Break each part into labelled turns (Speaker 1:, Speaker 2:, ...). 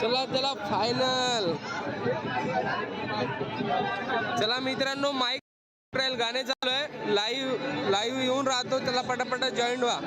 Speaker 1: चला चला फायनल. चला मित्रांनो, माईक ट्रायल गाणे चालू आहे. लाईव्ह येऊन राहतो, त्याला पटापट जॉईन व्हा.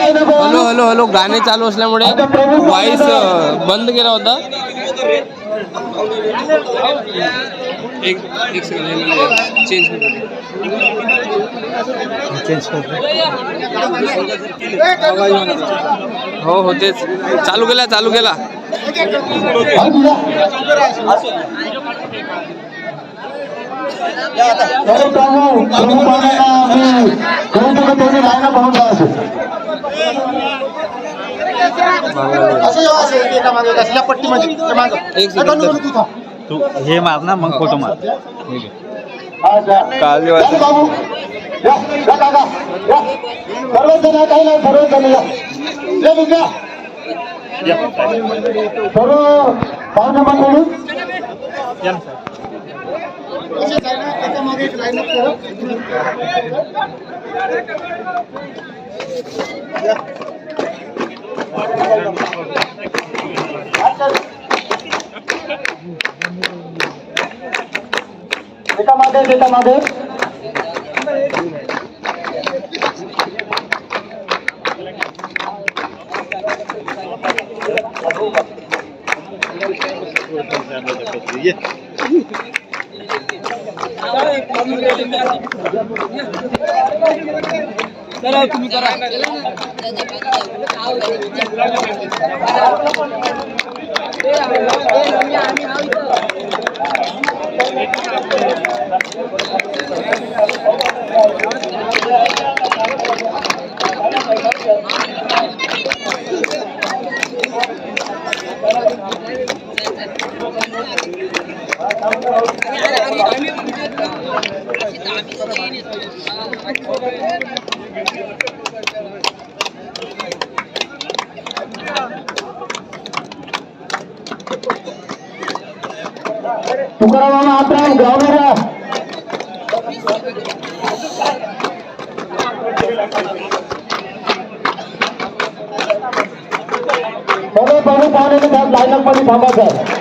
Speaker 1: हॅलो हॅलो हॅलो गाणे चालू असल्यामुळे व्हॉइस बंद केला होता. एक सेकंड चेंज हो हो तेच चालू केला चालू केला.
Speaker 2: तू हे मार ना मग फोटो मार.
Speaker 3: एका मागे
Speaker 1: तुम्ही करा.
Speaker 3: तुकाराम आता ग्राउंडवर पाहुणे लाईनअप मध्ये थांबा सर.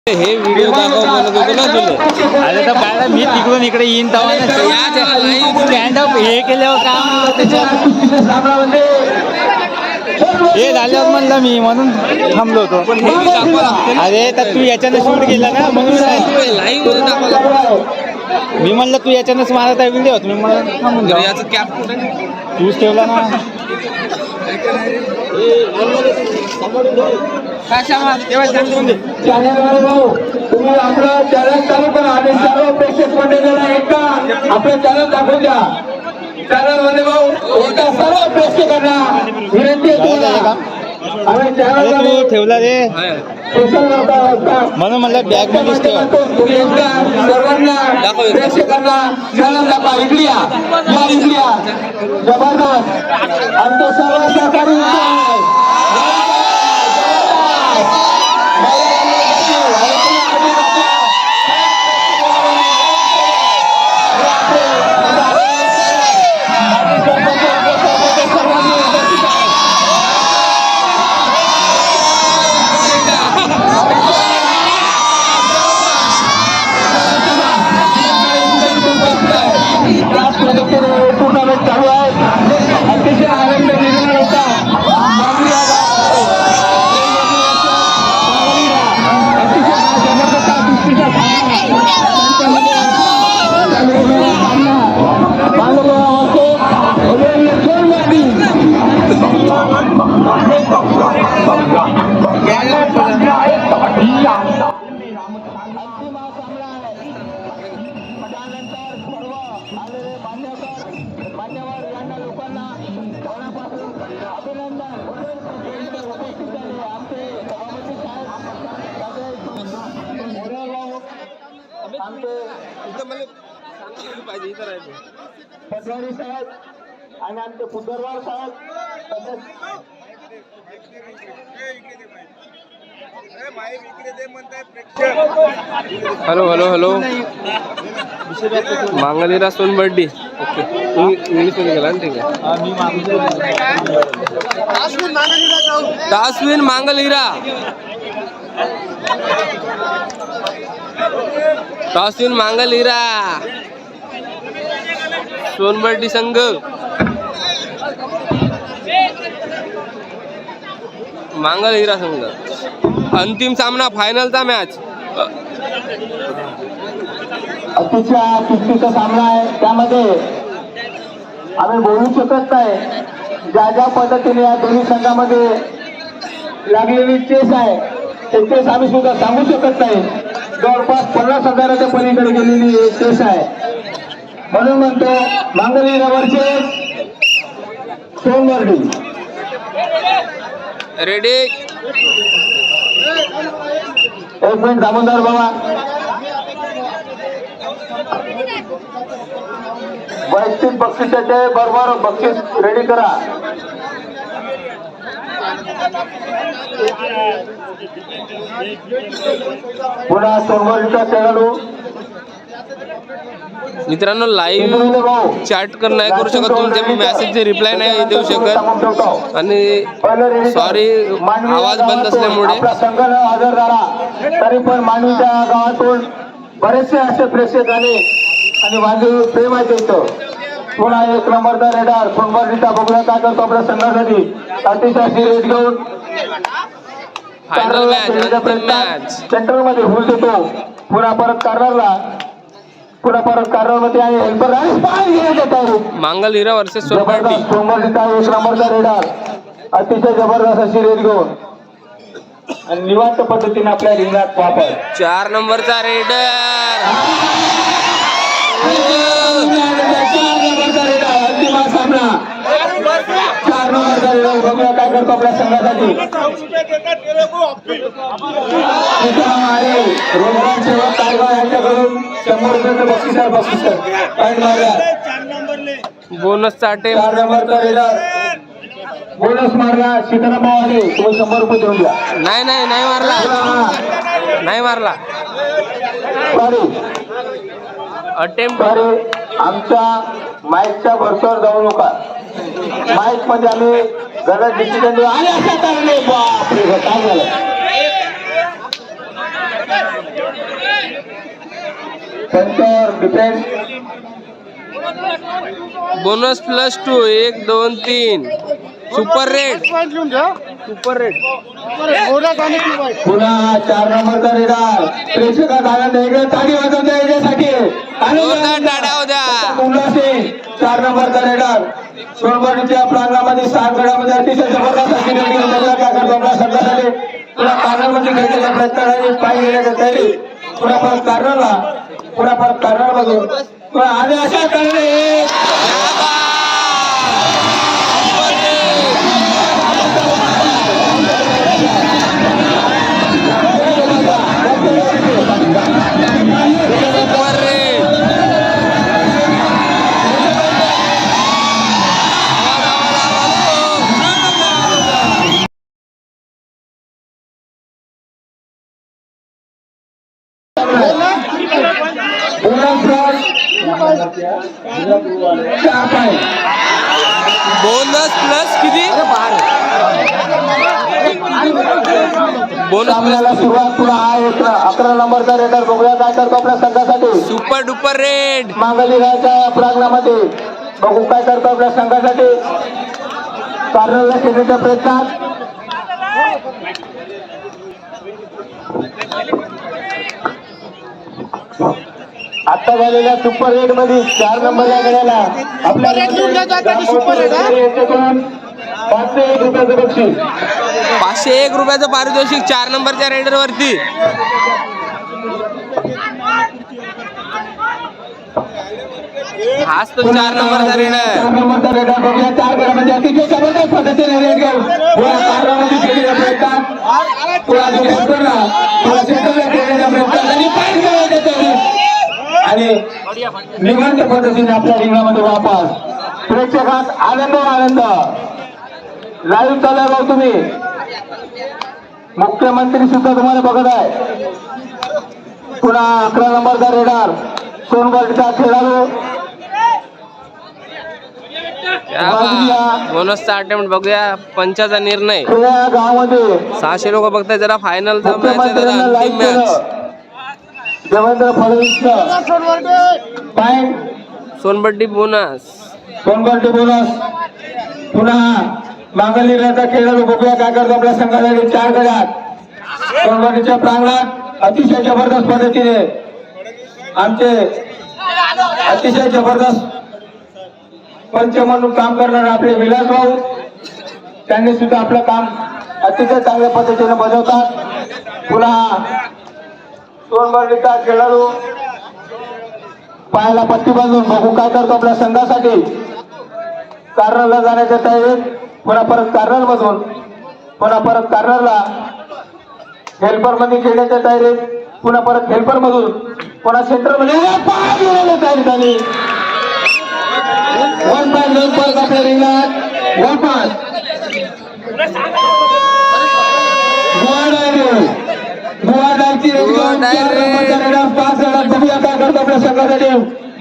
Speaker 1: हे व्हिडिओ दाखव म्हणत होतो ना तुला.
Speaker 2: मी तिकडून इकडे येईन तेव्हा स्टँड अप हे केल्यावर काय म्हणलं त्याच्यात हे झाल्यावर म्हणलं मी म्हणून थांबलो होतो.
Speaker 1: पण हे बी दाखवा लागते
Speaker 2: अरे तर तू याच्यानं शूट केलं ना म्हणून
Speaker 1: लाईव्ह मध्ये दाखवा लागते.
Speaker 2: मी म्हणलं तू याच्यानंच मारत आहे व्हिडिओ मी म्हणलं थांबून
Speaker 1: तर
Speaker 2: जाऊ.
Speaker 1: याचं कॅप कुठे
Speaker 2: तूच ठेवला ना
Speaker 3: चॅनलवर भाऊ तुम्ही आपलं चॅनल चालू करा आणि सर्व प्रेक्षक मंडळींना एकदा आपलं चॅनल दाखवून द्या. चॅनल मध्ये भाऊ एकदा सर्व प्रेक्षकांना विनंती आहे तुम्हाला. आम्ही
Speaker 2: अरे
Speaker 3: चॅनल
Speaker 2: तू ठेवला रे
Speaker 3: सोशल मीडिया
Speaker 2: म्हणून म्हणलं बॅग मध्येच ठेव.
Speaker 3: तुम्ही एकदा सर्वांना प्रेक्षकांना चॅनल दाखवा. इकडे या इकडे या जबरदस्त आमचे सर्व सहकारी मित्र आहे. टूर्नामेंट चालू आहे. अतिशय आनंद निर्माण होता. पटवाडी साहेब आणि आमचे पुदरवार साहेब तसेच
Speaker 1: हॅलो हॅलो हॅलो मांगलीरा सोनबर्डी. ओके इंग्लिश मध्ये गेला ना. ठीक आहे तासविन मांगलीरा तासविन मांगलीरा सोनबर्डी संघ मांगलीरा संघ. अंतिम सामना फायनलचा मॅच.
Speaker 3: अतिशय किमतीचा सामना आहे. त्यामध्ये आम्ही बोलू शकत नाही. ज्या ज्या पद्धतीने या दोन्ही संघामध्ये लागलेली चेस आहे ते चेस आम्ही सुद्धा सांगू शकत नाही. जवळपास 50,000च्या पलीकडे गेलेली चेस आहे. म्हणून म्हणतो मांगली रवरचे सोनबर्डी
Speaker 1: रेडी.
Speaker 3: एक मिनिट दामोदर बाबा. वैयक्तिक बक्षिसाचे बरोबर बक्षीस रेडी करा. पुन्हा सोनबर्डीचा खेळाडू
Speaker 1: मित्रांनो लाईव्ह चॅट नाही करू शकत. तुमच्या मेसेजचे रिप्लाय नाही देऊ शकत आणि सॉरी आवाज बंद असल्यामुळे.
Speaker 3: आपला संघ न हजर झाला तरी पण मानवीच्या गावातून बरेचसे असे प्रेक्षक आले आणि वांदे प्रेम आहे इथं. पुन्हा 1 नंबरचा रेडार सोनबर्डीचा बघूया काय करतो आपल्या संघासाठी. अतिशय सिरियस घेऊन
Speaker 1: फायनल मॅच
Speaker 3: सेंटर मध्ये फुल देतो. पुन्हा परत कार्यालयामध्ये आणि हेल्पर
Speaker 1: मांगलीरा वर्सेस सोनबर्डी.
Speaker 3: सोनबर्डीचा 1 नंबरचा रेडार अतिशय जबरदस्त अशी रेड घेऊन आणि निवांत पद्धतीने आपल्या रिंगणात वापर.
Speaker 1: 4 नंबरचा रेडर
Speaker 3: अंतिम सामना 4 नंबरचा रेडर बघूया काय करतो आपल्या संघासाठी. रोजगार सेवा कारभार यांच्याकडून 100 रुपयाचं बक्षीस आहे.
Speaker 1: बोनसचा अटेम्प्ट.
Speaker 3: 4 नंबरचा रेडर बोनस मारला. सीतारामभाऊ आले तुम्ही 100 रुपये देऊन द्या.
Speaker 1: नाही नाही नाही मारला नाही मारला. अटेम्प्ट.
Speaker 3: आमच्या माईकच्या भरतीवर जाऊ नका. माईक मध्ये आम्ही गरज डिसिजन देऊ आणि असं चालले. बापरे काय झालं. त्यांच्यावर depend.
Speaker 1: Bonus +2 1 2 3 super red super red.
Speaker 3: पुन्हा 4 नंबरचा रेडर प्रेक्षकात आनंद वेगळं ताली वाजवता याच्यासाठी
Speaker 1: जोरदार टाळ्या होत्या.
Speaker 3: मुलाचे 4 नंबरचा रेडर सोनवाडीच्या प्रांगणामध्ये 7 गडामध्ये अतिशय जबरदस्त अशी रेडी होता. काय करतो आपल्या संघासाठी पुन्हा कार्नरमध्ये खेळण्याचा प्रयत्न आहे. पाय घेण्याच्या तयारी पुन्हा परत कार्नरला पुन्हा परत कार्नरमधून पुन्हा आणि अशा कारणे
Speaker 1: सुपर रेड. बोनस प्लस किती बोनस
Speaker 3: सामन्याला सुरुवात पुन्हा हा 11 नंबरचा रेडर बघूया काय करतो आपल्या संघासाठी.
Speaker 1: Super duper red.
Speaker 3: मांगली गायच्या प्रांगणामध्ये बघू काय करतो आपल्या संघासाठी. कार्नरला खेळण्याच्या प्रयत्नात आता झालेल्या सुपर रेड मध्ये 4 नंबर या गड्याला आपल्या 501 रुपयाचं बक्षीस.
Speaker 1: 501 रुपयाचं पारितोषिक 4 नंबरच्या रेडर वरती. हाच तो 4 नंबरचा रेडर.
Speaker 3: 4 नंबरचा रेडर बघूया 4 गडामध्ये अतिशय जबरदस्त पद्धतीने रेड घेऊन पुन्हा कार्नरमध्ये खेळण्याचा प्रयत्न पुन्हा जो सेंटरला पुन्हा सेंटरला खेळण्याचा प्रयत्न आणि पाय खेळायचा त्याने आणि निवांत पद्धतीने आपल्या रिंगणामध्ये वापस. प्रेक्षकात आनंद लाईव्ह चालू आहे भाऊ. तुम्ही मुख्यमंत्री सुद्धा तुम्हाला बघत आहे. पुन्हा 11 नंबरचा रेडर सोनगडचा खेळाडू
Speaker 1: बोनसचा अटेम्प्ट बघूया. पंचाचा निर्णय.
Speaker 3: खेड्या गावामध्ये
Speaker 1: 600 लोक बघताय. जरा फायनलचा मॅच आहे दादा.
Speaker 3: मुख्यमंत्र्यांना
Speaker 1: अंतिम
Speaker 3: लाईव्ह
Speaker 1: मॅच.
Speaker 3: केलं. Devendra Fadnavis point
Speaker 1: Sonbaddi bonus.
Speaker 3: Songaddi bonus. पुन्हा मांगली रेडचा खेळाडू बघूया काय करतो आपल्या संघासाठी. 4 गड्यात सोनगड्डीच्या प्रांगणात अतिशय जबरदस्त पद्धतीने आमचे अतिशय जबरदस्त पंच म्हणून काम करणारे आपले विलास भाऊ त्यांनी सुद्धा आपलं काम अतिशय चांगल्या पद्धतीने बजावतात. पुन्हा सोनबर्डीचा खेळाडू पायाला पट्टी बांधून बघू काय करतो आपल्या संघासाठी. कार्नरला जाण्याच्या तयारीत पुन्हा परत कार्नर मधून पुन्हा परत कार्नरला हेल्पर मध्ये खेळण्याच्या तयारीत पुन्हा परत हेल्पर मधून पुन्हा सेंटर मध्ये तयारी झाली. 1 पॉइंट आपल्या रिंगणात 1 पॉइंट. बघूया काय करतो आपल्या संघासाठी.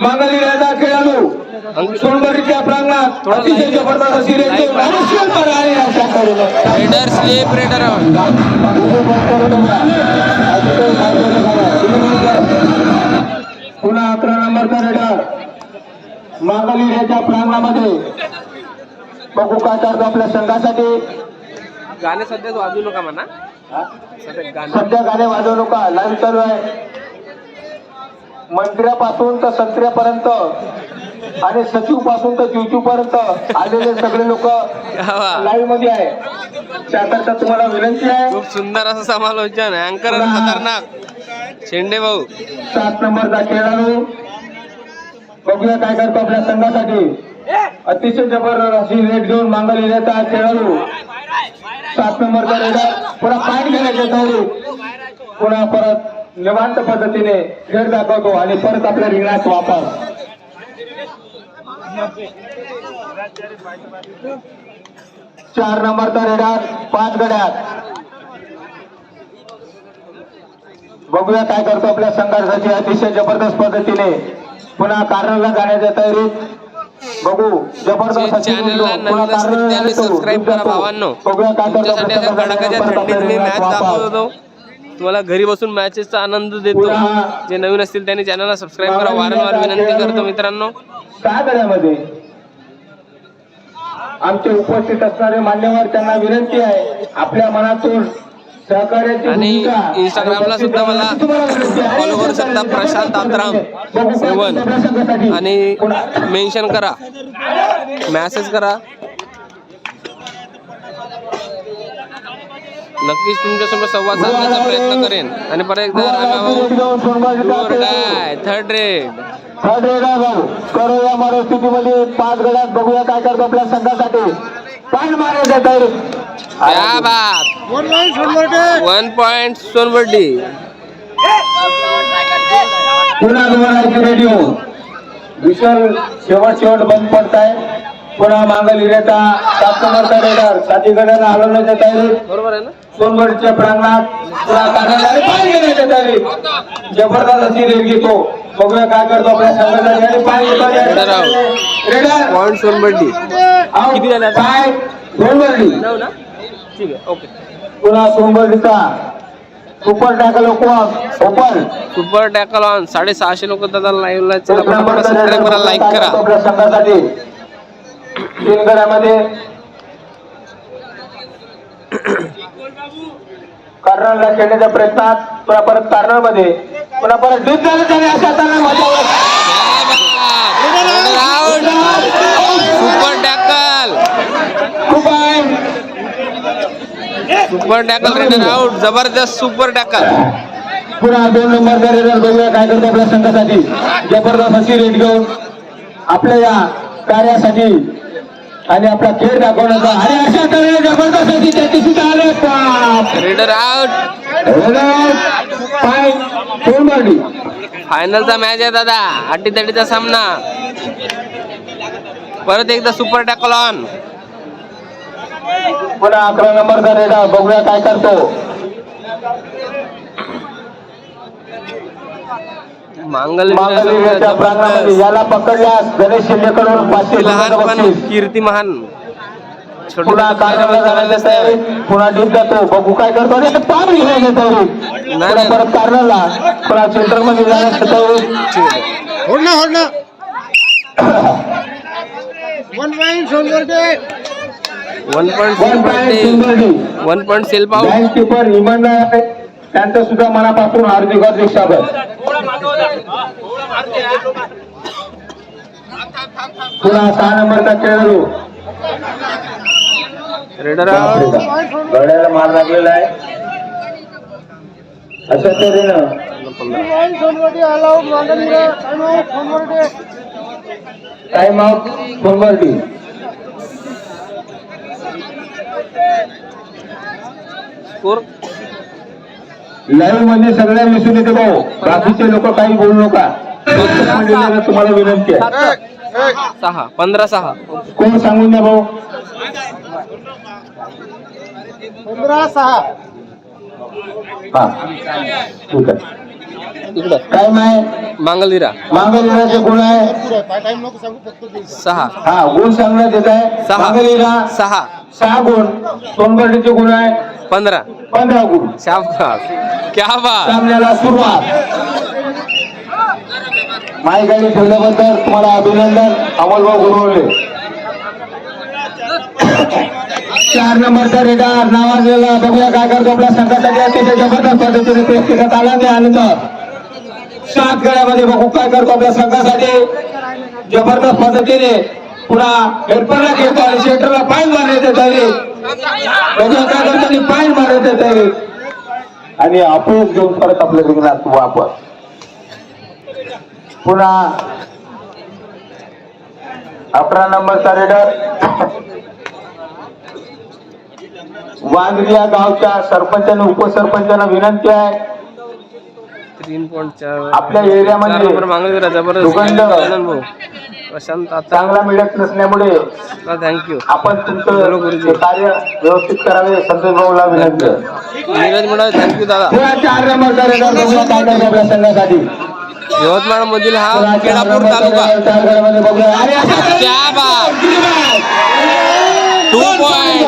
Speaker 3: मांगली रेडचा खेळाडू सोनबरीच्या प्रांगणात अतिशय जबरदस्त अशी रेड
Speaker 1: रेडर स्लीप रेडर.
Speaker 3: पुन्हा 11 नंबरचा रेडर मांगली रेडच्या प्रांगणामध्ये बघू काय करतो आपल्या संघासाठी.
Speaker 1: गाणे सध्या वाजू नका म्हणा.
Speaker 3: सध्या गाणे वाजवू नका. लाईव्ह चालू आहे. मंत्र्यापासून तर संत्र्यापर्यंत आणि सचिव पासून तर चिवचिव पर्यंत आलेले सगळे लोक लाईव्ह मध्ये आहे. त्याकरता तुम्हाला विनंती आहे.
Speaker 1: खूप सुंदर असं समालोचन. अँकर खतरनाक शेंडे भाऊ.
Speaker 3: 7 नंबरचा खेळाडू बघूया काय करतो आपल्या संघासाठी. अतिशय जबरदस्त अशी रेड घेऊन मांगली रेडचा खेळाडू 7 नंबरचा रेडर पुन्हा पाय घेण्याच्या तयारी पुन्हा परत निवांत पद्धतीने खेळ दाखवतो आणि परत आपल्या रिंगणात वापस. 4 नंबरचा रेडर 5 गड्यात बघूया काय करतो आपल्या संघासाठी. अतिशय जबरदस्त पद्धतीने पुन्हा कार्नरला जाण्याच्या तयारीत बघू जबरदस्त
Speaker 1: सबस्क्राईब करा भावांनो. तुमच्यासाठी आता कडाक्याच्या थंडीत मी मॅच दाखवत होतो. तुम्हाला घरी बसून मॅचेसचा आनंद देतो. जे नवीन असतील त्यांनी चॅनलला सबस्क्राईब करा. वारंवार विनंती करतो मित्रांनो.
Speaker 3: 6 गड्यामध्ये आमचे उपस्थित असणारे मान्यवर त्यांना विनंती आहे आपल्या मनातून सहकार्याची
Speaker 1: आणि
Speaker 3: भूमिका
Speaker 1: इंस्टाग्रामला सुद्धा मला फॉलो करू शकता. प्रशांत आत्राम 7 आणि मेन्शन करा, मेसेज करा. नक्कीच तुमच्यासोबत संवाद साधण्याचा प्रयत्न करेन. आणि परत एकदा थर्ड रेड
Speaker 3: करो या परिस्थितीमध्ये 5 गड्यात बघूया काय करतो आपल्या संघासाठी. पान मारायचं तयारी.
Speaker 1: क्या बात. 1 पॉइंट सोनवर्डी.
Speaker 3: पुन्हा दोन रेडिओ विशाल शेवट बंद पडताय. पुन्हा मागल हिरेता 7 नंबरचा रेडर 7 गड्याला हलवण्याच्या तयारी.
Speaker 1: बरोबर आहे ना.
Speaker 3: सोनवडच्या प्रांगणात जबरदस्त अशी रेड घेतो. बघूया काय करतो आपल्या संघासाठी.
Speaker 1: पॉइंट सोनवर्डी किती झाले आता?
Speaker 3: काय सोनवर्डी
Speaker 1: 9 ना. ठीक आहे, ओके.
Speaker 3: पुन्हा सोनवर्डीचा super tackle open
Speaker 1: super tackle on. 650 लोक दादा लाईव्हला. चला पटापट सबस्क्राईब करा, लाईक करा.
Speaker 3: आपल्या संघासाठी 3 गड्यामध्ये कार्नरला खेळण्याच्या प्रयत्नात पुन्हा परत कार्नरमध्ये पुन्हा परत डीप झालं त्याने अशा
Speaker 1: सुपर टॅकल.
Speaker 3: खूप आहे.
Speaker 1: Super tackle raider out. जबरदस्त सुपर टॅकल.
Speaker 3: पुन्हा 2 नंबरचा रेडर बघूया काय करतो आपल्या संघासाठी. जबरदस्त अशी रेड घेऊन आपल्या या कार्यासाठी आणि आपला खेळ दाखवण्याचा आणि अशा तऱ्हेने जबरदस्त अशी त्याची सुद्धा आले.
Speaker 1: Raider out. फायनलचा मॅच आहे दादा. अटीतटीचा सामना. परत एकदा सुपर टॅकल ऑन.
Speaker 3: पुन्हा 11 नंबरचा रेडर बघूया काय करतो.
Speaker 1: मांगलियाच्या
Speaker 3: प्रांगणामध्ये याला पकडल्यास गणेश शिंदेकडून 500
Speaker 1: लहान कीर्ती महान.
Speaker 3: पुन्हा कार्यालय जाण्याच्या तयारी. पुन्हा डीप जातो. बघू काय करतो. आणि पार घेण्याच्या तयारी. पुन्हा परत कार्यालयला पुन्हा सेंटर मध्ये जाण्याच्या तयारी.
Speaker 1: 1 point self out.
Speaker 3: Bank keeper इमानदार आहे त्यांचं सुद्धा मनापासून हार्दिक स्वागत. पुन्हा 6 नंबरचा खेळाडू
Speaker 1: रेडर आउट.
Speaker 3: गड्याला मार लागलेला आहे. अशा तऱ्हेनं टाइम आउट सोनवर्डी.
Speaker 1: स्कोर
Speaker 3: लाईव्ह मध्ये सगळ्या विसरून येते भाऊ. बाकीचे लोक काही बोलू नका. तुम्हाला विनंती आहे.
Speaker 1: 15-6.
Speaker 3: कोण सांगून द्या भाऊ.
Speaker 2: 15-6.
Speaker 3: हा ठीक आहे.
Speaker 1: इकडं
Speaker 3: काय माय
Speaker 1: मांगलिरा.
Speaker 3: मांगलिराचे गुण आहे
Speaker 1: 6.
Speaker 3: हा गुण सांगण्यात येत आहे.
Speaker 1: 6
Speaker 3: मांगलिरा 6 गुण. सोनवर्डीचे गुण आहे 15 गुण.
Speaker 1: शाबास. क्या बात.
Speaker 3: सामन्याला सुरुवात. माय गाडी ठेवल्याबद्दल तुम्हाला अभिनंदन. अमोलभाऊ गुरवले. 4 नंबरचा रेडर नावाजलेला बघूया काय करतो आपल्या संघासाठी. अतिशय जबरदस्त पद्धतीने पेश करण्यात आला ते आनंद. 7 गड्यामध्ये बघू काय करतो आपल्या संघासाठी. जबरदस्त पद्धतीने पुन्हा हेडपरला घेतो आणि सेंटरला पाय मारण्यात तयारी. बघूया काय करतो. पाय मारण्यात तयारी आणि अपयश घेऊन परत आपल्या रिंगणात वापर. पुन्हा 11 नंबरचा रेडर वांद्री या गावच्या सरपंचांना उपसरपंचांना विनंती आहे
Speaker 1: 3.4
Speaker 3: आपल्या एरियामध्ये
Speaker 1: मांगलिरा
Speaker 3: सुगंध
Speaker 1: जबरदस्त. प्रशांत
Speaker 3: चांगला मिळत नसल्यामुळे
Speaker 1: थँक्यू.
Speaker 3: आपण तुमचं कार्य व्यवस्थित करावे. संतोष भाऊला विनंती आहे.
Speaker 1: नीरज म्हणा थँक्यू दादा.
Speaker 3: 4 नंबरचा रेडर बघूया काय करतो आपल्या संघासाठी.
Speaker 1: यवतमाळ मधील हा केळापूर तालुका. क्या बात. 2 पॉइंट.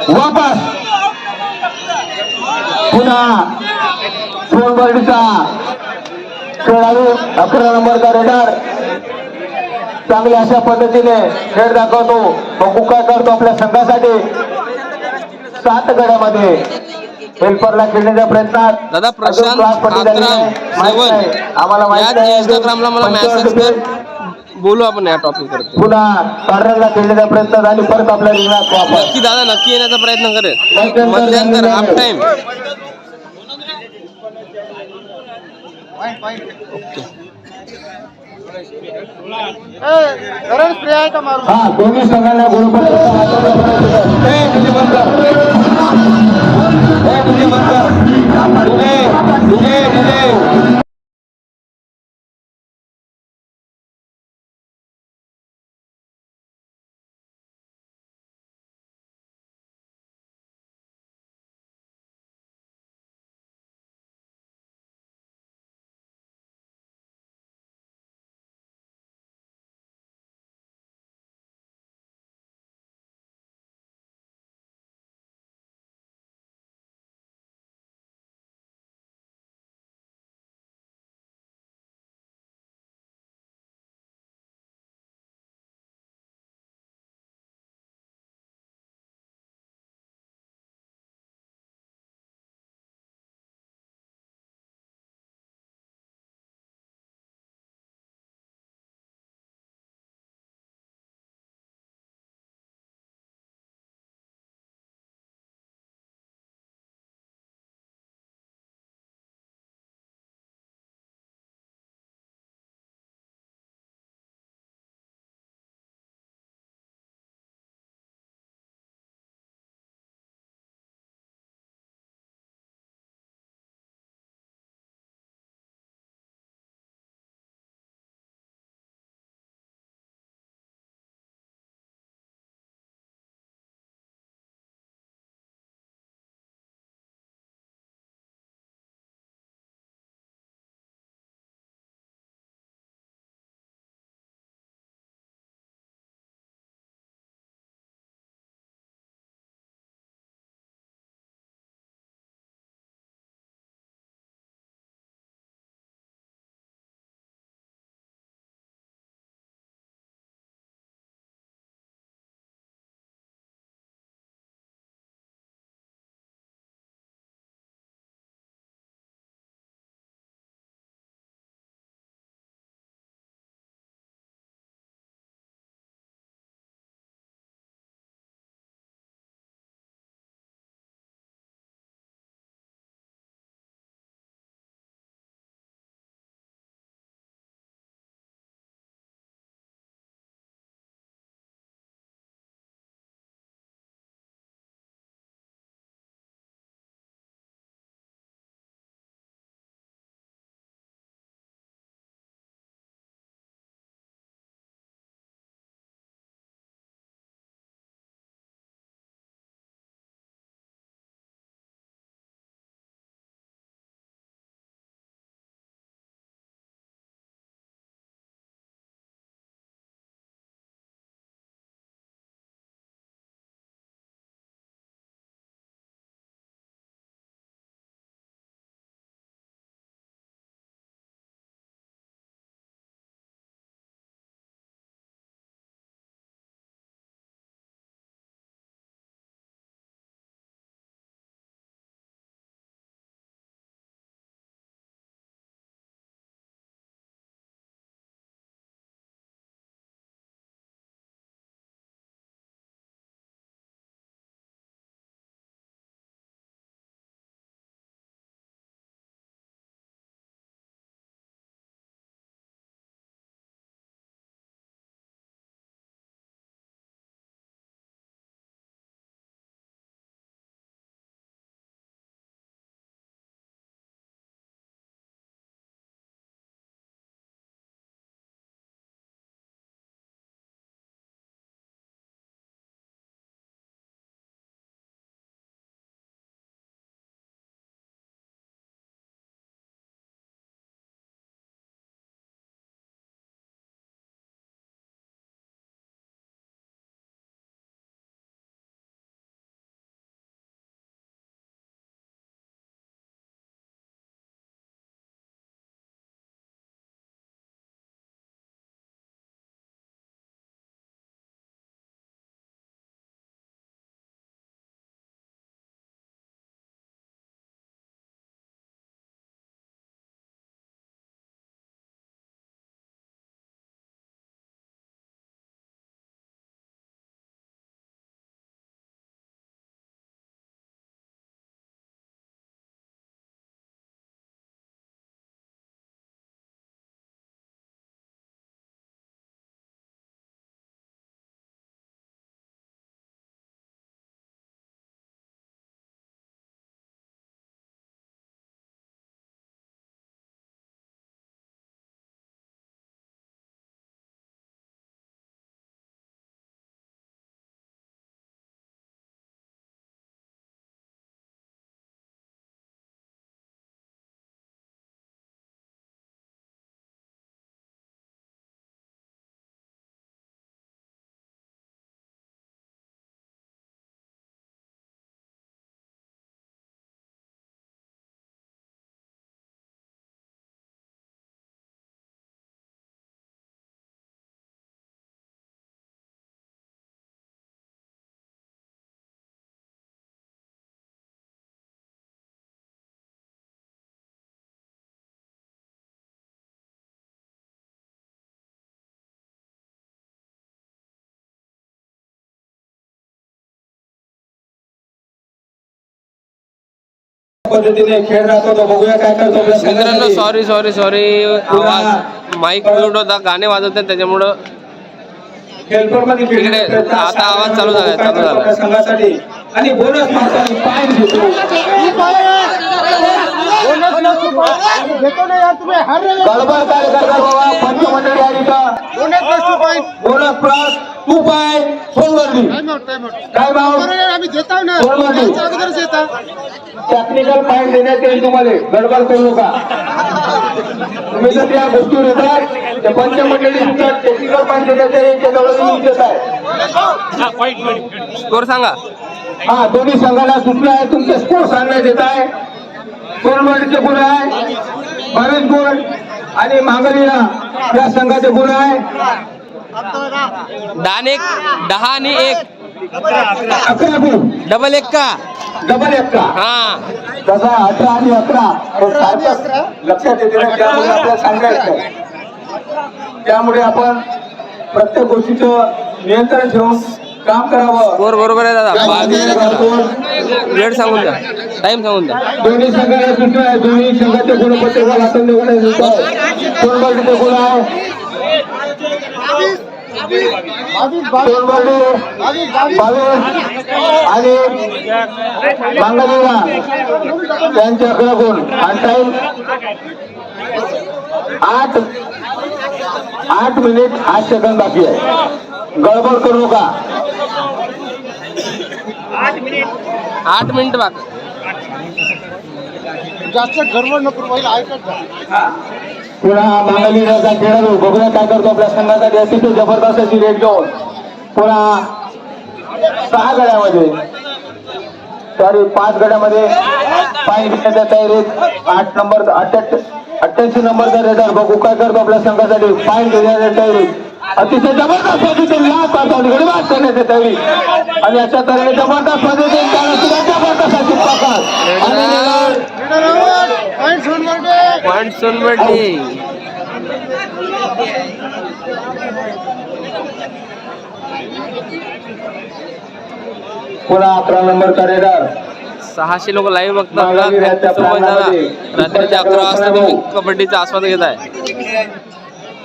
Speaker 3: वापस पुन्हा सोनबर्डीचा खेळाडू 11 नंबरचा रेडर चांगल्या अशा पद्धतीने खेळ दाखवतो. बघू काय करतो आपल्या संघासाठी. 7 गड्यामध्ये हेल्परला खेळण्याच्या प्रयत्नात
Speaker 1: दादा
Speaker 3: अजून
Speaker 1: प्रशांत
Speaker 3: क्लास पट्टी झाली
Speaker 1: आत्राम
Speaker 3: नाही. माहित नाही.
Speaker 1: 7
Speaker 3: आम्हाला माहित
Speaker 1: याच
Speaker 3: नाही.
Speaker 1: इंस्टाग्रामला मला मेसेज कर, बोलू आपण या टॉपिक वरती.
Speaker 3: पुन्हा कॉर्नरला खेळण्याचा प्रयत्न झाली परत आपल्या रिंगणात वापस.
Speaker 1: नक्की दादा नक्की येण्याचा प्रयत्न करेल. मध्यंतर हाफ टाइम.
Speaker 3: हा दोन्ही संघांना गोलपत्र पद्धतीने खेळ दाखवतो. बघूया काय करतो आपल्या
Speaker 1: मित्रांनो
Speaker 3: संघासाठी.
Speaker 1: सॉरी आवाज माईक म्यूट होता, गाणे वाजवतात त्याच्यामुळं
Speaker 3: खेळपडमध्ये खेळण्याचा
Speaker 1: इकडे
Speaker 3: प्रयत्न
Speaker 1: आता
Speaker 3: असा
Speaker 1: आवाज
Speaker 3: आहे.
Speaker 1: चालू झालाय,
Speaker 3: काय
Speaker 1: चालू
Speaker 3: करतो
Speaker 1: झालाय.
Speaker 3: आपल्या संघासाठी आणि बोनस मारतो आणि पाय घेतो. गडबड काय करता बाबा पंचमंडळी आहे इथं. बोनस प्लस 2 पाय सोनवर्दी. काय भाव सोनवर्दी. टेक्निकल पॉईंट देण्यात येईल तुम्हाला. गडबड करू नका. तुम्ही जर त्या गोष्टीवर येतात त्या पंचमंडळी सुद्धा टेक्निकल पॉईंट देण्यात येईल. त्याच्यावर येत आहे.
Speaker 1: स्कोर सांगा.
Speaker 3: हा दोन्ही संघाला सुटले आहे. तुमचे स्कोर सांगण्यात येत आहे. सोनवर्डीचे गुण आहे 22 गुण आणि मांगलीला या संघाचे गुण आहे
Speaker 1: दानेक 10 आणि 1
Speaker 3: 11 गुण.
Speaker 1: डबल 1 का
Speaker 3: डबल 1 का
Speaker 1: हा.
Speaker 3: तसा 18 आणि 11 हे सारखंच लक्षात येते ना. त्यामुळे आपल्याला सांगायचं आहे. त्यामुळे आपण प्रत्येक गोष्टीचं नियंत्रण ठेवून काम करावं.
Speaker 1: स्कोर बरोबर आहे दादा. 22 वेळ सांगून द्या, टाइम सांगून द्या.
Speaker 3: दोन्ही संघाला सुटलं आहे. दोन्ही संघाचे गुणपत्रिका वाचून देण्यात येत आहे. सोनवर्डीचे गुण आहे 22 आणि मांगलीला त्यांचे 11 गुण आणि टाईम 8 मिनिट 8 सेकंद बाकी आहे. गडबड करू नका.
Speaker 1: 8 मिनिट बाकी.
Speaker 2: जास्त गडबड नको पहिला ऐकत जा.
Speaker 3: पुन्हा मांगलीचा खेळाडू बघूया काय करतो आपल्या संघासाठी. अतिशय जबरदस्त अशी रेट घेऊन पुन्हा 6 गड्यामध्ये 5 गड्यामध्ये पाय घेण्याच्या तयारीत 8 नंबर 88 नंबरचा रेडर बघू काय करतो आपल्या संघासाठी. पाय घेण्याच्या तयारीत अतिशय जबरदस्त पद्धतीने गडीबाज करण्याच्या तयारी आणि अशा तऱ्हेने जबरदस्त पद्धतीने जबरदस्त अशी पकड
Speaker 1: पॉइंट सोनवडी.
Speaker 3: पुन्हा 11 नंबरचा रेडर
Speaker 1: 600 लोक लाईव्ह बघतात ना. त्यांच्यासोबत जरा रात्रीच्या 11 वाजता तुम्ही कबड्डीचा आस्वाद घेत आहे.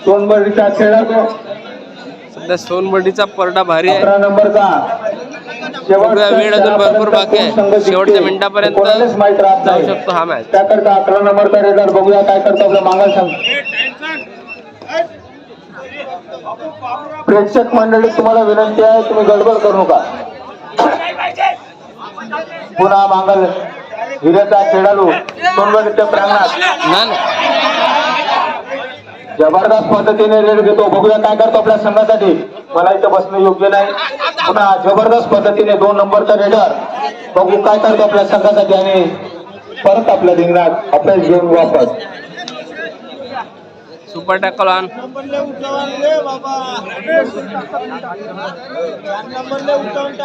Speaker 3: सोनबर्डीचा खेळाडू
Speaker 1: सध्या सोनबर्डीचा परडा भारी आहे.
Speaker 3: 11 नंबरचा
Speaker 1: बघूया, वेळ अजून भरपूर बाकी आहे. शेवटच्या मिनिटापर्यंत जाऊ शकतो हा मॅच.
Speaker 3: त्याकरता 11 नंबरचा रेडर बघूया काय करतो आपला मांगल संघ. प्रेक्षक मंडळी तुम्हाला विनंती आहे तुम्ही गडबड करू नका. पुन्हा मांगल हिरेचा खेळाडू सोनबर्डीच्या प्रांगणात
Speaker 1: ना
Speaker 3: जबरदस्त पद्धतीने रेड घेतो. बघूया काय करतो आपल्या संघासाठी. मला इथं बसणं योग्य नाही. पुन्हा जबरदस्त पद्धतीने 2 नंबरचा रेडर बघू काय करतो आपल्या संघासाठी आणि परत आपल्या रिंगणात आपल्याला घेऊन वापस.
Speaker 1: Super tackle on.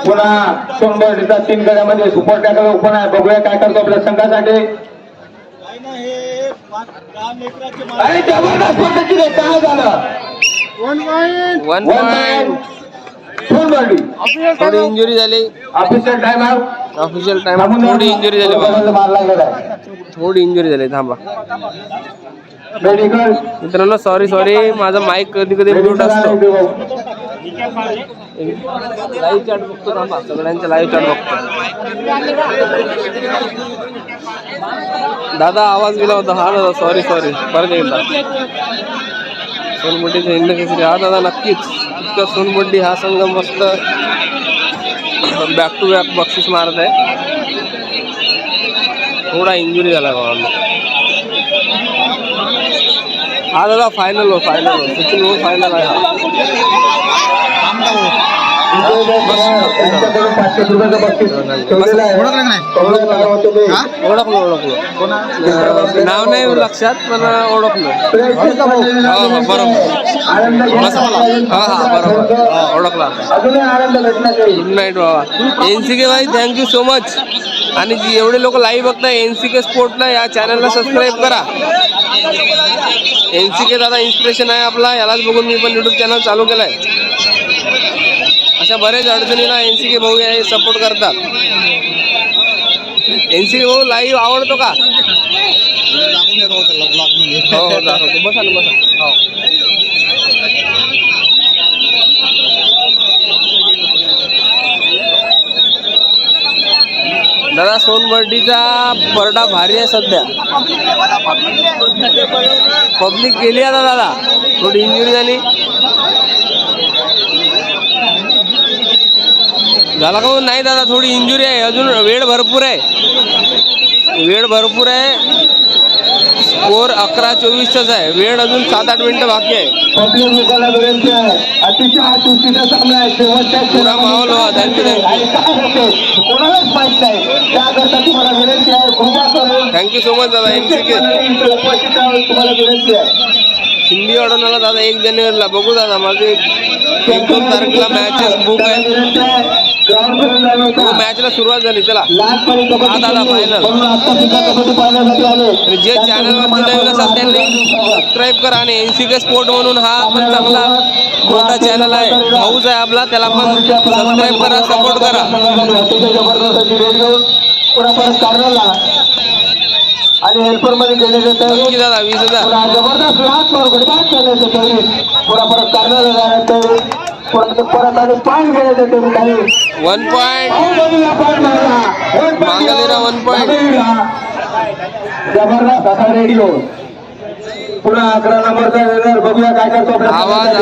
Speaker 3: पुन्हा सोनबर्डीचा 3 गड्यामध्ये सुपर टॅकल ओपन आहे. बघूया काय करतो आपल्या संघासाठी. आणि जबरदस्त पद्धतीने काय झालं.
Speaker 1: 1 पॉइंट.
Speaker 3: सोनबर्डी
Speaker 1: थोडी इंजुरी झाली.
Speaker 3: Official time out.
Speaker 1: Official time. थोडी इंजुरी झाली बघा.
Speaker 3: मारला गेला आहे.
Speaker 1: थोडी इंजुरी झाली. थांबा
Speaker 3: मेडिकल
Speaker 1: मित्रांनो. सॉरी माझा माईक कधी कधी म्यूट असतो. लाईव्ह चॅट बघतो. थांबा सगळ्यांच्या लाईव्ह चॅट बघतो. दादा आवाज गेला होता. हा दादा सॉरी परत एकदा. सोनबड्डीचा हिंद केसरी हा दादा नक्कीच. इतका सोनबड्डी हा संघ मस्त बॅक टू बॅक बक्षीस मारत आहे. थोडा इंजुरी झाला बाबा. हा दादा फायनल सचिन हो फायनल आहे हा.
Speaker 3: त्यांच्याकडून 500 रुपयाचं बक्षीस ठेवलेलं आहे.
Speaker 1: ओळखलो. नाव नाही लक्षात पण ओळखलो. बरोबर. हा बरोबर ओळखला.
Speaker 3: अजूनही आनंद भेटण्यात येईल.
Speaker 1: गुड नाईट बाबा. NCK भाई थँक्यू सो मच. आणि जी एवढे लोक लाईव्ह बघताय NCK स्पोर्टला या चॅनलला सबस्क्राईब करा. NCK दादा इन्स्पिरेशन आहे आपला. यालाच बघून मी पण YouTube चॅनल चालू केलाय. अशा बऱ्याच अडचणीला NCK भाऊ हे सपोर्ट करतात. एनसी भाऊ लाईव्ह आवडतो का? हो हो दाखवतो. बसा ना बसा. हो. दादा सोनबर्डीचा परडा भारी आहे सध्या. पब्लिक गेली आता दादा, थोडी इंजुरी झाली. झाला का? नाही दादा, थोडी इंजुरी आहे. अजून वेळ भरपूर आहे. स्कोर 11-24च आहे. वेळ अजून 7-8 मिनिटं बाकी आहे.
Speaker 3: पब्लिक लोकांना विनंती आहे, अतिशय हा चुकीचा सामना आहे. शेवटच्या
Speaker 1: पुरा माहोल व्हा. थँक्यू
Speaker 3: कोणालाच माहित नाही, त्याकरता तुम्हाला विनंती आहे.
Speaker 1: थँक्यू सो मच दादा.
Speaker 3: तुम्हाला विनंती आहे.
Speaker 1: शिंदी अडवणाला दादा 1 जानेवारीला बघू दादा. माझे 1-2 तारखेला मॅचेस बुक आहेत. मॅचला सुरुवात झाली. चला हा दादा फायनल. जे चॅनलवरती नवीन असाल त्यांनी सबस्क्राईब करा. आणि NCK स्पोर्ट म्हणून हा पण चांगला मोठा चॅनल आहे, हाऊस आहे आपला, त्याला पण सबस्क्राईब करा, सपोर्ट करा.
Speaker 3: आणि हेल्पर मध्ये गेले
Speaker 1: नक्की दादा 20,000
Speaker 3: जबरदस्त लाख पुरा परत परत आणि पॉईंट गेले जाते.
Speaker 1: 1 पॉईंट मांगलेला 1 पॉईंट.
Speaker 3: जबरदस्त असा रेडिओ. पुन्हा 11 नंबरचा रेडर. बघूया काय करतो.
Speaker 1: आवाज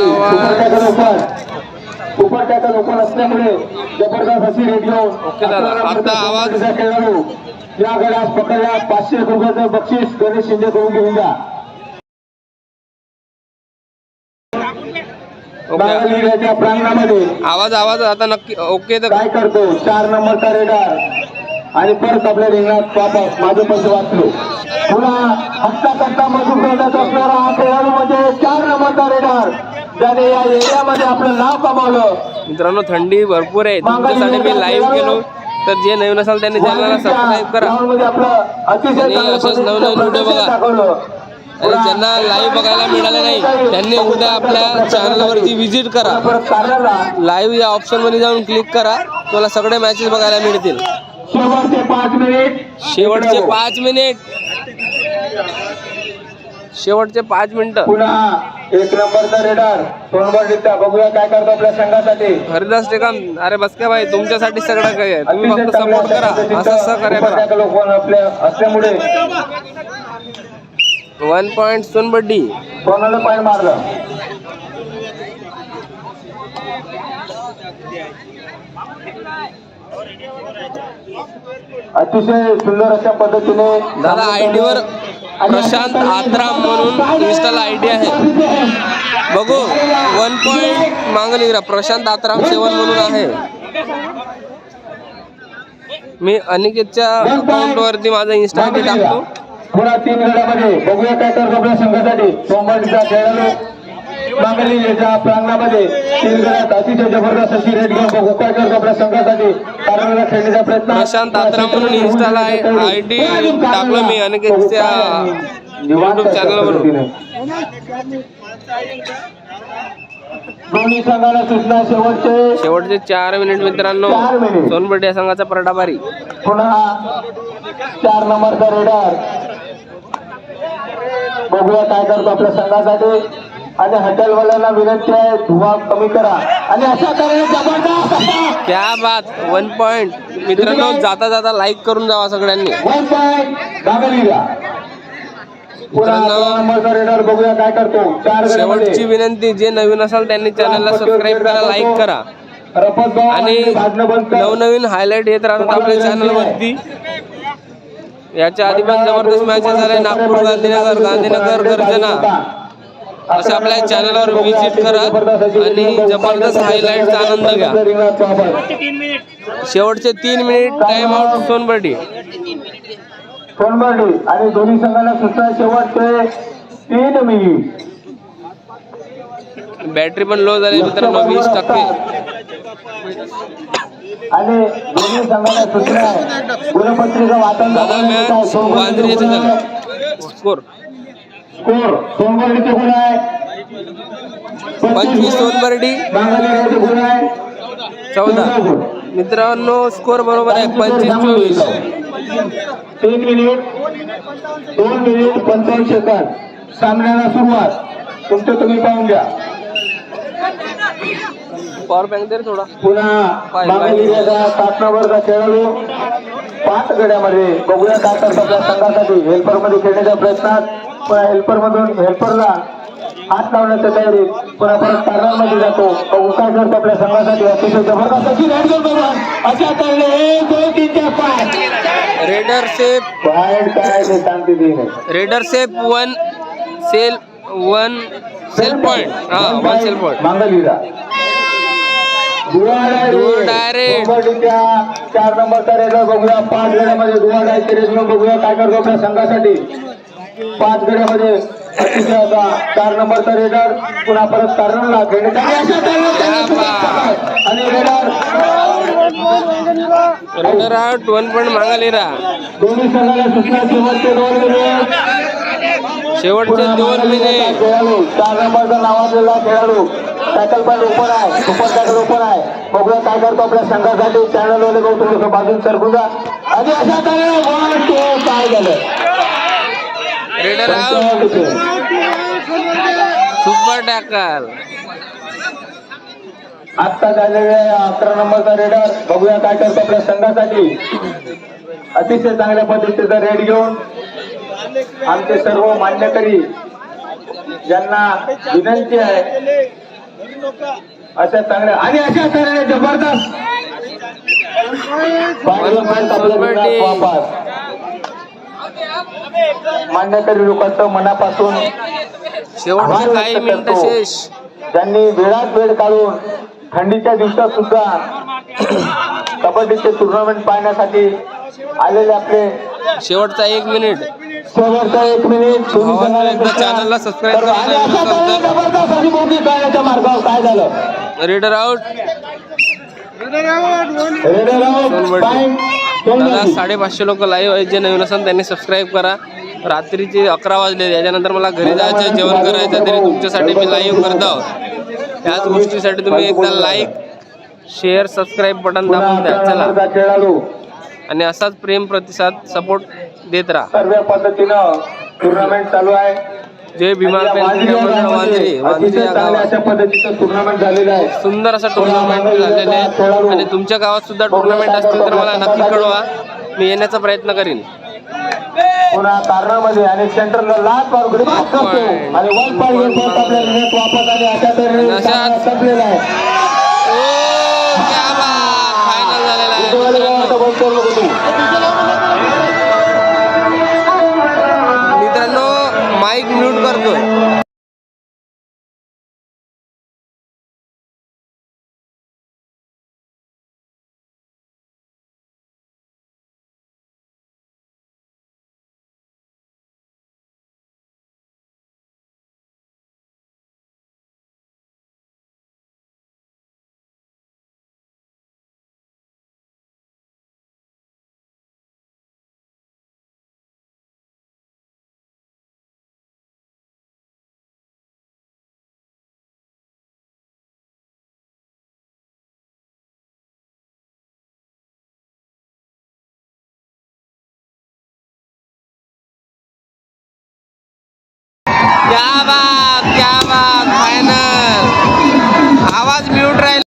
Speaker 3: सुपर टॅकल ओपन असल्यामुळे जबरदस्त अशी रेडिओ.
Speaker 1: ओके दादा, आता आवाज
Speaker 3: खेळाडू या गड्यास पकडल्या 500 रुपयाचं बक्षीस गणेश शिंदे करून घेऊन द्या. प्रांगणामध्ये
Speaker 1: आवाज आता नक्की ओके. तर
Speaker 3: काय करतो 4 नंबरचा रेडर आणि परत आपल्या रिंगणात वापस. माझे पैसे वाचलो. पुन्हा हत्ता करता मजूर खेळत असणारा हा खेळाडू म्हणजे 4 नंबरचा रेडर, ज्याने या एरियामध्ये आपलं नाव कमावलं.
Speaker 1: मित्रांनो थंडी भरपूर आहे. तुमच्यासाठी मी लाईव्ह केलो. तर जे नवीन असाल त्यांनी चॅनलला सबस्क्राईब करा आणि असेच नवनवीन व्हिडिओ बघा. आणि ज्यांना लाईव्ह बघायला मिळाले नाही त्यांनी उद्या आपल्या चॅनलवरती व्हिजिट करा. लाईव्ह या ऑप्शनमध्ये जाऊन क्लिक करा, तुम्हाला सगळे मॅचेस बघायला मिळतील. शेवटचे 5 मिनिटं.
Speaker 3: पुन्हा 1 नंबरचा रेडर सोनबर्डीचा. बघूया काय करतो आपल्या संघासाठी.
Speaker 1: हरिदास टेकाम. अरे बस काय भाई, तुमच्यासाठी सगळं काही आहे. तुम्ही फक्त सपोर्ट करा, असं सहकार्य करा.
Speaker 3: आपल्या असल्यामुळे
Speaker 1: 1 पॉईंट सोनबर्डी.
Speaker 3: कोणाला पॉईंट मारलं. अतिशय सुंदर अशा पद्धतीने
Speaker 1: दादा आयडीवर प्रशांत आत्राम म्हणून इंस्टाला आयडी आहे, बघू. 1 पॉईंट मागणी प्रशांत आत्राम 7 म्हणून आहे. मी अनिकेतच्या अकाउंटवरती माझा इंस्टा आयडी टाकतो.
Speaker 3: पुन्हा 3 गड्यामध्ये बघूया काय करतो आपल्या संघासाठी. सोमवारीचा खेळाडू मांगलीच्या प्रांगणामध्ये 3 गड्यात अतिशय जबरदस्त अशी रेड घेऊन बघू काय करतो आपल्या संघासाठी. कारण खेळण्याचा प्रयत्न.
Speaker 1: प्रशांत आत्राम म्हणून इंस्टाला आयडी टाकलो मी अनिकेतच्या युट्यूब चॅनलवरून.
Speaker 3: दोन्ही संघाला सूचना.
Speaker 1: शेवटचे 4 मिनिट मित्रांनो. सोनबर्डी या संघाचा परडाबारी.
Speaker 3: पुन्हा 4 नंबरचा रेडर. बघूया काय करतो आपल्या संघासाठी. आणि हॉटेलवाल्यांना विनंती आहे धुवा कमी करा. आणि अशा तऱ्हेने जबरदस्त
Speaker 1: क्या बात. 1 पॉईंट मित्रांनो. जाता जाता लाईक करून जावा सगळ्यांनी.
Speaker 3: 1 पॉईंट दाबेलीला. पुन्हा 2 नंबरचा रेडर. बघूया काय करतो. 4
Speaker 1: शेवटची विनंती, जे नवीन असाल त्यांनी चॅनलला सबस्क्राईब करा, लाईक करा. आणि नवनवीन हायलाईट येत राहतात आपल्या चॅनलवरती. याच्या आधी पण जबरदस्त मॅचेस झाले. नागपूर, गांधीनगर, गर्जना. अशा आपल्या चॅनलवर व्हिजिट करा आणि जबरदस्त हायलाईटचा आनंद घ्या. शेवटचे 3 मिनिट. Time out Sonbardi.
Speaker 3: आणि दोन्ही संघाला सुद्धा शेवटचे 3 मिनिट.
Speaker 1: बॅटरी पण लो झाली मित्रांनो, 20%.
Speaker 3: आणि दोन्ही संघाला सुद्धा गुणपत्रिका वाटून
Speaker 1: दादा मॅच वांद्रे स्कोर
Speaker 3: सोनबर्डीचे गुण आहे
Speaker 1: 25. सोनबर्डी 14. मित्रांनो स्कोर बरोबर आहे 25-24.
Speaker 3: 3 मिनिट 2 मिनिट 55 सेकंद सामन्याला सुरुवात. तुमचं तुम्ही पाहून घ्या.
Speaker 1: पॉवर बँक दे रे थोडा.
Speaker 3: पुन्हा मागेलीचा 7 नंबरचा खेळाडू 5 गड्यामध्ये बघूया काय करतो आपल्या संघासाठी. हेल्पर मध्ये खेळण्याच्या प्रयत्नात पुन्हा हेल्पर मधून हेल्परला हात लावण्याच्या तयारीत पुन्हा परत कार्नरमध्ये जातो. बघू काय करतो आपल्या संघासाठी. अतिशय जबरदस्त अशी राईड करतो अशा तऱ्हेने 1 2 3 4 5
Speaker 1: रेडर सेफ
Speaker 3: बाहेर काय ते सांगते ती नाही.
Speaker 1: रेडर सेफ 1 सेल पॉइंट. हा 1 सेल पॉइंट.
Speaker 3: मांगलीला
Speaker 1: डायरेक्ट
Speaker 3: 4 नंबरचा रेडर बघूया. 5 गड्यामध्ये दुवा डायरेक्ट रेडर बघूया काय करतो आपल्या संघासाठी. 5 गड्यामध्ये अतिशय असा 4 नंबरचा रेडर पुन्हा परत कार्नरला खेळण्याचा आणि
Speaker 1: रेडर आउट 1 पॉइंट मागालीरा.
Speaker 3: दोन्ही संघाला सूचना शेवटचे 2 मिनिट खेळाडू 4 नंबरचा नावाजलेला खेळाडू टॅकल पण ओपन आहे. सुपर टॅकल ओपन आहे. बघूया काय करतो आपल्या संघासाठी. चॅनलवाले भाऊ थोडंसं बाजून सरकून जा आणि अशा तऱ्हेने काय झालं.
Speaker 1: Raider out super tackle.
Speaker 3: आत्ता झालेले 11 नंबरचा रेडर बघूया काय करतो आपल्या संघासाठी. अतिशय चांगल्या पद्धतीचा रेड घेऊन आमचे सर्व मान्यकरी ज्यांना विनंती आहे अशा चांगल्या आणि अशा तऱ्हेने जबरदस्त मान्यकरी लोकांचं मनापासून
Speaker 1: शेवटचे काही मिनिटं शेष.
Speaker 3: ज्यांनी वेळात वेळ काढून थंडीच्या दिवसात सुद्धा कबड्डीचे टुर्नामेंट पाहण्यासाठी आलेले आपले
Speaker 1: शेवटचा 1 मिनिट.
Speaker 3: शेवटचा 1 मिनिट
Speaker 1: चॅनलला सबस्क्राईब करा.
Speaker 3: मार्गावर काय झालं.
Speaker 1: Raider out. दादा 550 लोक लाईव्ह आहेत. जे नवीन असाल त्यांनी सबस्क्राईब करा. रात्रीचे 11 वाजले. याच्यानंतर मला घरी जायचं जेवण करायचं तरी तुमच्यासाठी मी लाईव्ह करत आहोत. त्याच गोष्टीसाठी तुम्ही एकदा लाईक शेअर सबस्क्राईब बटन दाबून द्या. चला आणि असाच प्रेम प्रतिसाद सपोर्ट देत राहा.
Speaker 3: सर्व पद्धतीनं टुर्नामेंट चालू आहे.
Speaker 1: जय भीमा वांद्रे या गावात
Speaker 3: अशा पद्धतीचं टुर्नामेंट झालेलं आहे.
Speaker 1: सुंदर असं टुर्नामेंट झालेले आहे. आणि तुमच्या गावात सुद्धा टुर्नामेंट असतील तर मला नक्की कळवा. मी येण्याचा प्रयत्न करीन.
Speaker 3: पुन्हा कार्नरमध्ये आणि सेंटरला लास्ट मारून आणि 1 पॉईंट आपल्या नेट वापस आणि अशा तऱ्हेने संपलेला आहे.
Speaker 1: फायनल झालेला आहे. मित्रांनो माईक म्यूट करतोय. क्या बात फायनल. आवाज म्यूट राहील.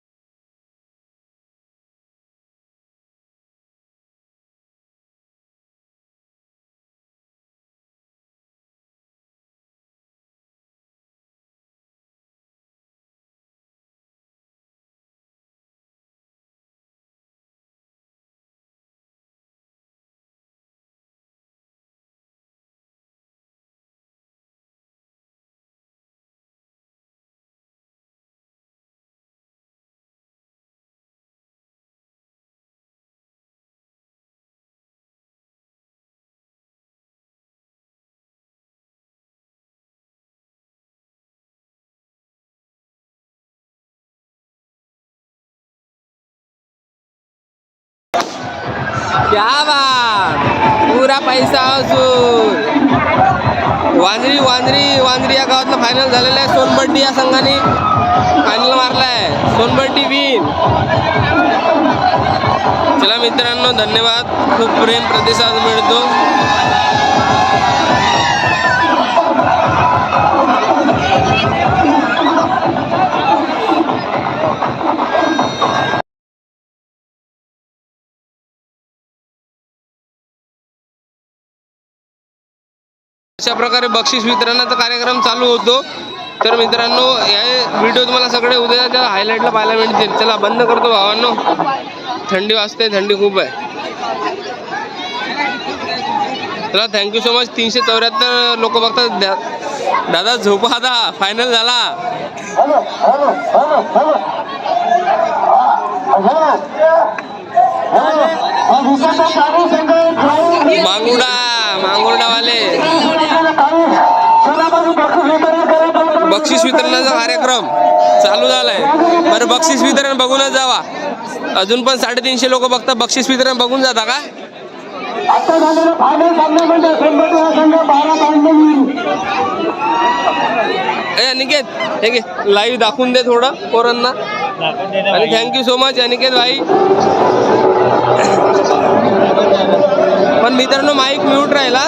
Speaker 1: क्या बात. पुरा पैसा असून वांद्री या गावातला फायनल झालेला आहे. सोनबड्डी या संघाने फायनल मारला आहे. सोनबड्डी विन. चला मित्रांनो, धन्यवाद. खूप प्रेम प्रतिसाद मिळतो. अशा प्रकारे बक्षीस वितरणाचा कार्यक्रम चालू होतो. तर मित्रांनो, हे व्हिडिओ तुम्हाला सगळे उद्याच्या हायलाईटला पाहायला मिळतील. चला बंद करतो भावांनो, थंडी वाजते, थंडी खूप आहे. चला, थँक्यू सो मच. 374 लोक बघतात. दादा झोपा, आता फायनल झाला. मांगुर्डावाले बक्षीस वितरणाचा कार्यक्रम चालू झालाय. बरं, बक्षीस वितरण बघूनच जावा. अजून पण 350 लोक बघतात. बक्षीस वितरण बघून जाता का? अनिकेत, हे घे लाईव्ह दाखवून दे थोडं पोरांना. आणि थँक्यू सो मच अनिकेत भाई. पण मित्रांनो, माईक म्यूट राहिला.